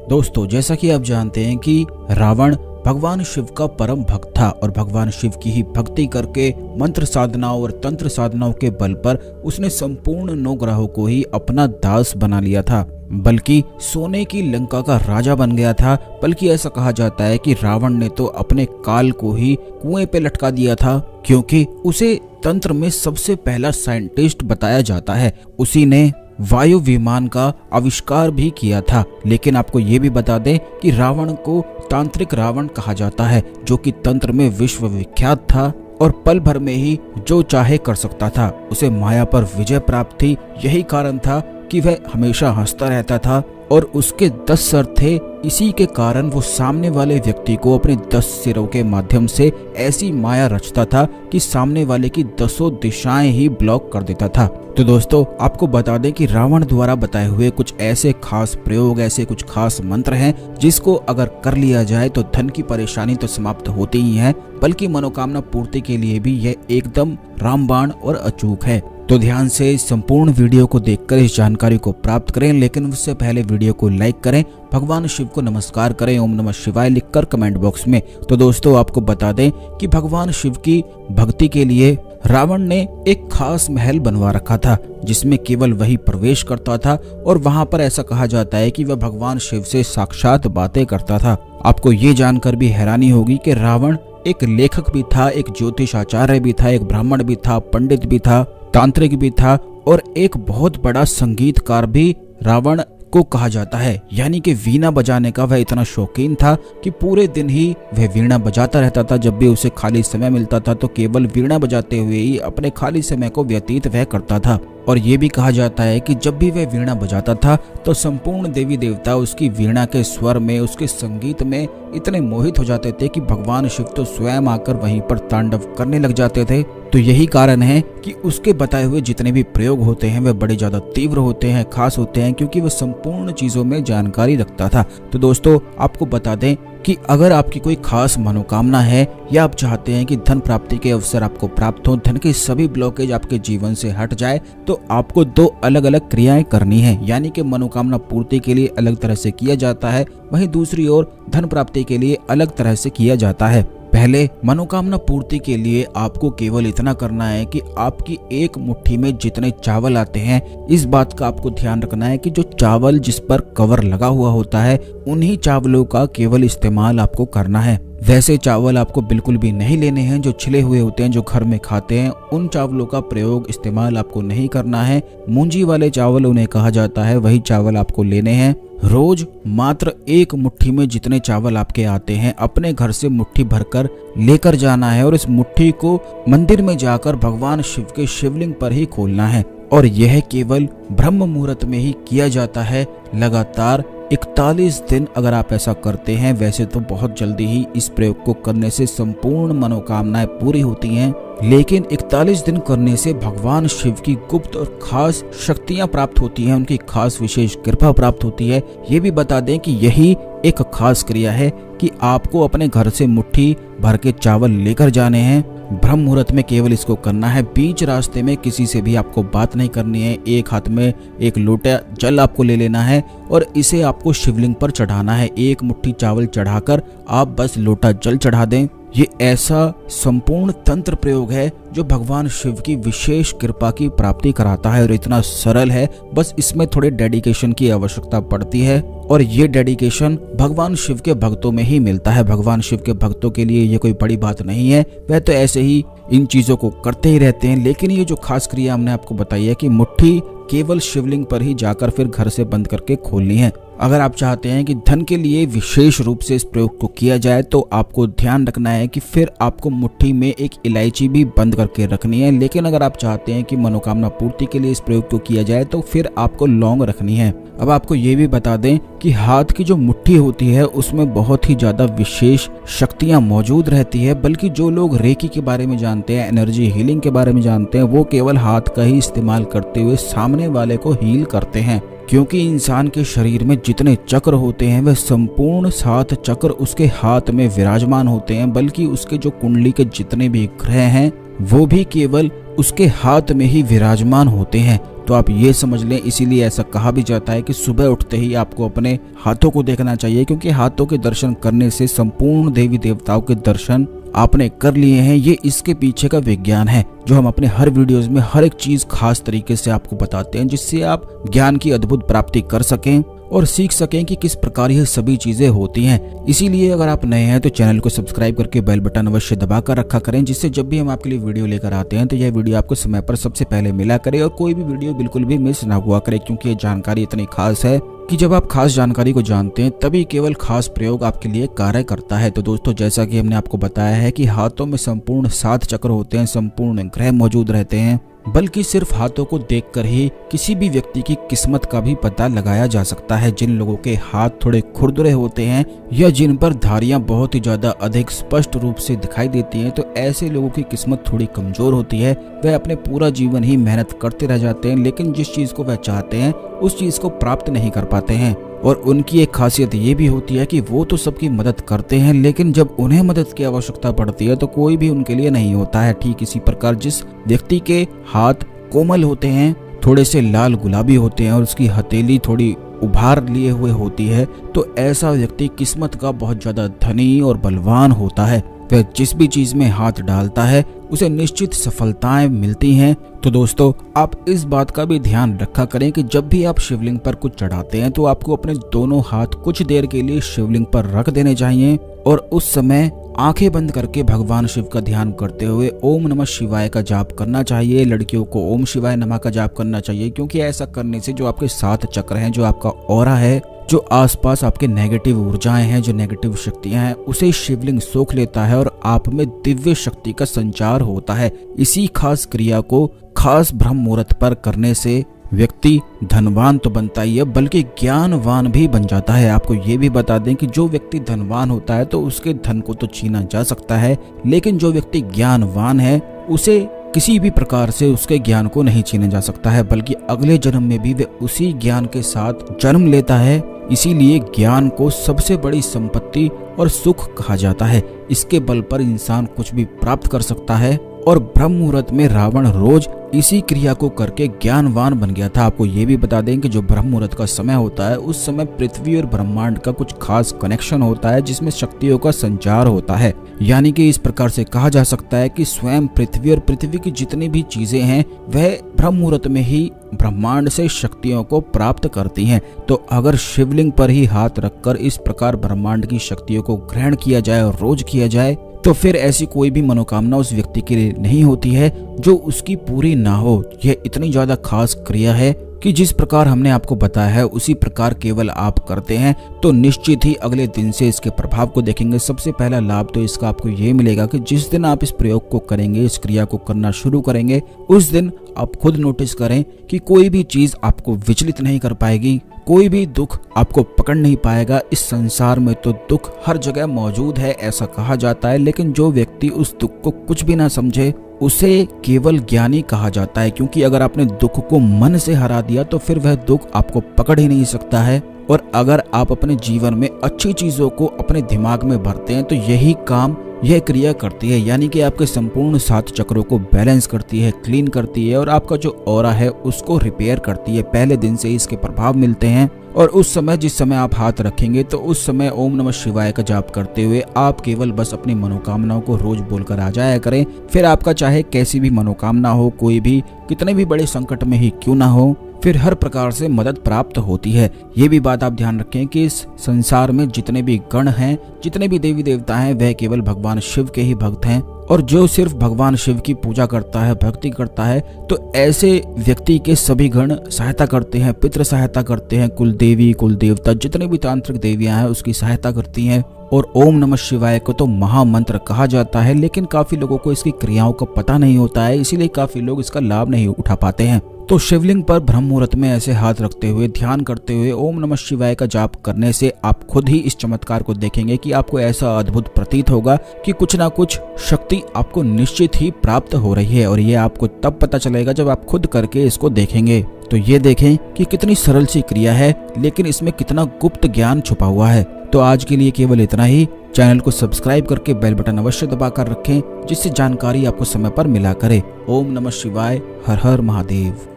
दोस्तों, जैसा कि आप जानते हैं कि रावण भगवान शिव का परम भक्त था और भगवान शिव की ही भक्ति करके मंत्र साधनाओं और तंत्र साधनाओं के बल पर उसने संपूर्ण 9 ग्रहों को ही अपना दास बना लिया था, बल्कि सोने की लंका का राजा बन गया था। बल्कि ऐसा कहा जाता है कि रावण ने तो अपने काल को ही कुएं पे लटका दिया था, क्योंकि उसे तंत्र में सबसे पहला साइंटिस्ट बताया जाता है। उसी ने वायु विमान का आविष्कार भी किया था। लेकिन आपको ये भी बता दें कि रावण को तांत्रिक रावण कहा जाता है, जो कि तंत्र में विश्व विख्यात था और पल भर में ही जो चाहे कर सकता था। उसे माया पर विजय प्राप्त थी। यही कारण था कि वह हमेशा हंसता रहता था और उसके 10 सर थे। इसी के कारण वो सामने वाले व्यक्ति को अपने 10 सिरों के माध्यम से ऐसी माया रचता था कि सामने वाले की 10 दिशाएं ही ब्लॉक कर देता था। तो दोस्तों, आपको बता दें कि रावण द्वारा बताए हुए कुछ ऐसे खास प्रयोग, ऐसे कुछ खास मंत्र हैं जिसको अगर कर लिया जाए तो धन की परेशानी तो समाप्त होती ही है, बल्कि मनोकामना पूर्ति के लिए भी यह एकदम रामबाण और अचूक है। तो ध्यान से संपूर्ण वीडियो को देखकर इस जानकारी को प्राप्त करें, लेकिन उससे पहले वीडियो को लाइक करें, भगवान शिव को नमस्कार करें, ओम नमः शिवाय लिखकर कमेंट बॉक्स में। तो दोस्तों, आपको बता दें कि भगवान शिव की भक्ति के लिए रावण ने एक खास महल बनवा रखा था, जिसमें केवल वही प्रवेश करता था और वहां पर ऐसा कहा जाता है कि वह भगवान शिव से साक्षात बातें करता था। आपको ये जानकर भी हैरानी होगी कि रावण एक लेखक भी था, एक ज्योतिष आचार्य भी था, एक ब्राह्मण भी था, पंडित भी था, तांत्रिक भी था और एक बहुत बड़ा संगीतकार भी रावण को कहा जाता है। यानी कि वीणा बजाने का वह इतना शौकीन था कि पूरे दिन ही वह वीणा बजाता रहता था। जब भी उसे खाली समय मिलता था तो केवल वीणा बजाते हुए ही अपने खाली समय को व्यतीत वह करता था। और ये भी कहा जाता है कि जब भी वह वीणा बजाता था तो संपूर्ण देवी देवता उसकी वीणा के स्वर में, उसके संगीत में इतने मोहित हो जाते थे कि भगवान शिव तो स्वयं आकर वहीं पर तांडव करने लग जाते थे। तो यही कारण है कि उसके बताए हुए जितने भी प्रयोग होते हैं वे बड़े ज्यादा तीव्र होते हैं, खास होते हैं, क्योंकि वह संपूर्ण चीजों में जानकारी रखता था। तो दोस्तों, आपको बता दें कि अगर आपकी कोई खास मनोकामना है या आप चाहते हैं कि धन प्राप्ति के अवसर आपको प्राप्त हो, धन के सभी ब्लॉकेज आपके जीवन से हट जाए, तो आपको 2 अलग अलग क्रियाएं करनी है। यानी कि मनोकामना पूर्ति के लिए अलग तरह से किया जाता है, वहीं दूसरी ओर धन प्राप्ति के लिए अलग तरह से किया जाता है। पहले मनोकामना पूर्ति के लिए आपको केवल इतना करना है कि आपकी एक मुट्ठी में जितने चावल आते हैं, इस बात का आपको ध्यान रखना है कि जो चावल जिस पर कवर लगा हुआ होता है, उन्हीं चावलों का केवल इस्तेमाल आपको करना है। वैसे चावल आपको बिल्कुल भी नहीं लेने हैं जो छिले हुए होते हैं, जो घर में खाते हैं, उन चावलों का प्रयोग इस्तेमाल आपको नहीं करना है। मूंजी वाले चावल उन्हें कहा जाता है, वही चावल आपको लेने हैं। रोज मात्र एक मुट्ठी में जितने चावल आपके आते हैं अपने घर से मुट्ठी भरकर लेकर जाना है और इस मुट्ठी को मंदिर में जाकर भगवान शिव के शिवलिंग पर ही खोलना है। और यह केवल ब्रह्म मुहूर्त में ही किया जाता है। लगातार 41 दिन अगर आप ऐसा करते हैं, वैसे तो बहुत जल्दी ही इस प्रयोग को करने से संपूर्ण मनोकामनाएं पूरी होती हैं, लेकिन 41 दिन करने से भगवान शिव की गुप्त और खास शक्तियां प्राप्त होती हैं, उनकी खास विशेष कृपा प्राप्त होती है। ये भी बता दें कि यही एक खास क्रिया है कि आपको अपने घर से मुट्ठी भर के चावल लेकर जाने हैं। ब्रह्म मुहूर्त में केवल इसको करना है। बीच रास्ते में किसी से भी आपको बात नहीं करनी है। एक हाथ में एक लोटा जल आपको ले लेना है और इसे आपको शिवलिंग पर चढ़ाना है। एक मुट्ठी चावल चढ़ाकर आप बस लोटा जल चढ़ा दें। ये ऐसा संपूर्ण तंत्र प्रयोग है जो भगवान शिव की विशेष कृपा की प्राप्ति कराता है और इतना सरल है, बस इसमें थोड़े डेडिकेशन की आवश्यकता पड़ती है और ये डेडिकेशन भगवान शिव के भक्तों में ही मिलता है। भगवान शिव के भक्तों के लिए ये कोई बड़ी बात नहीं है, वह तो ऐसे ही इन चीजों को करते ही रहते हैं। लेकिन ये जो खास क्रिया हमने आपको बताई है कि मुट्ठी केवल शिवलिंग पर ही जाकर फिर घर से बंद करके खोलनी है। अगर आप चाहते हैं कि धन के लिए विशेष रूप से इस प्रयोग को किया जाए तो आपको ध्यान रखना है कि फिर आपको मुट्ठी में एक इलायची भी बंद करके रखनी है। लेकिन अगर आप चाहते हैं कि मनोकामना पूर्ति के लिए इस प्रयोग को किया जाए तो फिर आपको लौंग रखनी है। अब आपको ये भी बता दें कि हाथ की जो मुट्ठी होती है उसमें बहुत ही ज्यादा विशेष शक्तियां मौजूद रहती है। बल्कि जो लोग रेकी के बारे में जानते हैं, एनर्जी हीलिंग के बारे में जानते हैं, वो केवल हाथ का ही इस्तेमाल करते हुए सामने वाले को हील करते हैं। क्योंकि इंसान के शरीर में जितने चक्र होते हैं वह संपूर्ण 7 चक्र उसके हाथ में विराजमान होते हैं। बल्कि उसके जो कुंडली के जितने भी ग्रह हैं वो भी केवल उसके हाथ में ही विराजमान होते हैं। तो आप ये समझ लें, इसीलिए ऐसा कहा भी जाता है कि सुबह उठते ही आपको अपने हाथों को देखना चाहिए, क्योंकि हाथों के दर्शन करने से संपूर्ण देवी देवताओं के दर्शन आपने कर लिए हैं। ये इसके पीछे का विज्ञान है, जो हम अपने हर वीडियोस में हर एक चीज खास तरीके से आपको बताते हैं, जिससे आप ज्ञान की अद्भुत प्राप्ति कर सकें और सीख सकें कि किस प्रकार यह सभी चीजें होती हैं। इसीलिए अगर आप नए हैं तो चैनल को सब्सक्राइब करके बेल बटन अवश्य दबा कर रखा करें, जिससे जब भी हम आपके लिए वीडियो लेकर आते हैं तो यह वीडियो आपको समय पर सबसे पहले मिला करे और कोई भी वीडियो बिल्कुल भी मिस ना हुआ करे, क्योंकि ये जानकारी इतनी खास है कि जब आप खास जानकारी को जानते हैं तभी केवल खास प्रयोग आपके लिए कार्य करता है। तो दोस्तों, जैसा कि हमने आपको बताया है कि हाथों में संपूर्ण 7 चक्र होते हैं, संपूर्ण ग्रह मौजूद रहते हैं, बल्कि सिर्फ हाथों को देखकर ही किसी भी व्यक्ति की किस्मत का भी पता लगाया जा सकता है। जिन लोगों के हाथ थोड़े खुरदुरे होते हैं या जिन पर धारियां बहुत ही ज्यादा अधिक स्पष्ट रूप से दिखाई देती हैं, तो ऐसे लोगों की किस्मत थोड़ी कमजोर होती है। वह अपने पूरा जीवन ही मेहनत करते रह जाते हैं, लेकिन जिस चीज को वह चाहते हैं उस चीज को प्राप्त नहीं कर पाते हैं। और उनकी एक खासियत ये भी होती है कि वो तो सबकी मदद करते हैं, लेकिन जब उन्हें मदद की आवश्यकता पड़ती है तो कोई भी उनके लिए नहीं होता है। ठीक इसी प्रकार जिस व्यक्ति के हाथ कोमल होते हैं, थोड़े से लाल गुलाबी होते हैं और उसकी हथेली थोड़ी उभार लिए हुए होती है, तो ऐसा व्यक्ति किस्मत का बहुत ज्यादा धनी और बलवान होता है। वह जिस भी चीज में हाथ डालता है उसे निश्चित सफलताएं मिलती हैं। तो दोस्तों, आप इस बात का भी ध्यान रखा करें कि जब भी आप शिवलिंग पर कुछ चढ़ाते हैं तो आपको अपने दोनों हाथ कुछ देर के लिए शिवलिंग पर रख देने चाहिए और उस समय आंखें बंद करके भगवान शिव का ध्यान करते हुए ओम नमः शिवाय का जाप करना चाहिए। लड़कियों को ओम शिवाय नमः का जाप करना चाहिए, क्योंकि ऐसा करने से जो आपके 7 चक्र हैं, जो आपका ऑरा है, जो आसपास आपके नेगेटिव ऊर्जाएं हैं, जो नेगेटिव शक्तियां हैं, उसे शिवलिंग सोख लेता है और आप में दिव्य शक्ति का संचार होता है। इसी खास क्रिया को खास ब्रह्म मुहूर्त पर करने से व्यक्ति धनवान तो बनता ही है, बल्कि ज्ञानवान भी बन जाता है। आपको ये भी बता दें कि जो व्यक्ति धनवान होता है तो उसके धन को तो छीना जा सकता है, लेकिन जो व्यक्ति ज्ञानवान है उसे किसी भी प्रकार से उसके ज्ञान को नहीं छीना जा सकता है, बल्कि अगले जन्म में भी वह उसी ज्ञान के साथ जन्म लेता है। इसीलिए ज्ञान को सबसे बड़ी संपत्ति और सुख कहा जाता है। इसके बल पर इंसान कुछ भी प्राप्त कर सकता है और ब्रह्म मुहूर्त में रावण रोज इसी क्रिया को करके ज्ञानवान बन गया था। आपको ये भी बता दें कि जो ब्रह्म मुहूर्त का समय होता है उस समय पृथ्वी और ब्रह्मांड का कुछ खास कनेक्शन होता है, जिसमें शक्तियों का संचार होता है। यानी कि इस प्रकार से कहा जा सकता है कि स्वयं पृथ्वी और पृथ्वी की जितनी भी चीजें हैं वह ब्रह्म मुहूर्त में ही ब्रह्मांड से शक्तियों को प्राप्त करती हैं। तो अगर शिवलिंग पर ही हाथ रखकर इस प्रकार ब्रह्मांड की शक्तियों को ग्रहण किया जाए और रोज किया जाए, तो फिर ऐसी कोई भी मनोकामना उस व्यक्ति के लिए नहीं होती है जो उसकी पूरी ना हो। यह इतनी ज्यादा खास क्रिया है कि जिस प्रकार हमने आपको बताया है उसी प्रकार केवल आप करते हैं तो निश्चित ही अगले दिन से इसके प्रभाव को देखेंगे। सबसे पहला लाभ तो इसका आपको ये मिलेगा कि जिस दिन आप इस प्रयोग को करेंगे, इस क्रिया को करना शुरू करेंगे, उस दिन आप खुद नोटिस करें कि कोई भी चीज आपको विचलित नहीं कर पाएगी, कोई भी दुख आपको पकड़ नहीं पाएगा। इस संसार में तो दुख हर जगह मौजूद है ऐसा कहा जाता है, लेकिन जो व्यक्ति उस दुख को कुछ भी ना समझे उसे केवल ज्ञानी कहा जाता है, क्योंकि अगर आपने दुख को मन से हरा दिया तो फिर वह दुख आपको पकड़ ही नहीं सकता है। और अगर आप अपने जीवन में अच्छी चीजों को अपने दिमाग में भरते हैं तो यही काम यह क्रिया करती है, यानी कि आपके संपूर्ण 7 चक्रों को बैलेंस करती है, क्लीन करती है और आपका जो ऑरा है उसको रिपेयर करती है। पहले दिन से इसके प्रभाव मिलते हैं और उस समय जिस समय आप हाथ रखेंगे तो उस समय ओम नमः शिवाय का जाप करते हुए आप केवल बस अपनी मनोकामनाओं को रोज बोलकर आ जाया करें। फिर आपका चाहे कैसी भी मनोकामना हो, कोई भी कितने भी बड़े संकट में ही क्यों ना हो, फिर हर प्रकार से मदद प्राप्त होती है। ये भी बात आप ध्यान रखें कि इस संसार में जितने भी गण हैं, जितने भी देवी देवता हैं, वह केवल भगवान शिव के ही भक्त हैं। और जो सिर्फ भगवान शिव की पूजा करता है, भक्ति करता है, तो ऐसे व्यक्ति के सभी गण सहायता करते हैं, पितृ सहायता करते हैं, कुल देवी कुल देवता जितने भी तांत्रिक देवियां हैं उसकी सहायता करती हैं। और ओम नमः शिवाय को तो महामंत्र कहा जाता है, लेकिन काफी लोगों को इसकी क्रियाओं का पता नहीं होता है, इसीलिए काफी लोग इसका लाभ नहीं उठा पाते हैं। तो शिवलिंग पर ब्रह्म मुहूर्त में ऐसे हाथ रखते हुए ध्यान करते हुए ओम नमः शिवाय का जाप करने से आप खुद ही इस चमत्कार को देखेंगे कि आपको ऐसा अद्भुत प्रतीत होगा कि कुछ ना कुछ शक्ति आपको निश्चित ही प्राप्त हो रही है। और ये आपको तब पता चलेगा जब आप खुद करके इसको देखेंगे। तो ये देखें कि कितनी सरल सी क्रिया है, लेकिन इसमें कितना गुप्त ज्ञान छुपा हुआ है। तो आज के लिए केवल इतना ही। चैनल को सब्सक्राइब करके बेल बटन अवश्य दबाकर रखें, जिससे जानकारी आपको समय पर मिला करे। ओम नमः शिवाय। हर हर महादेव।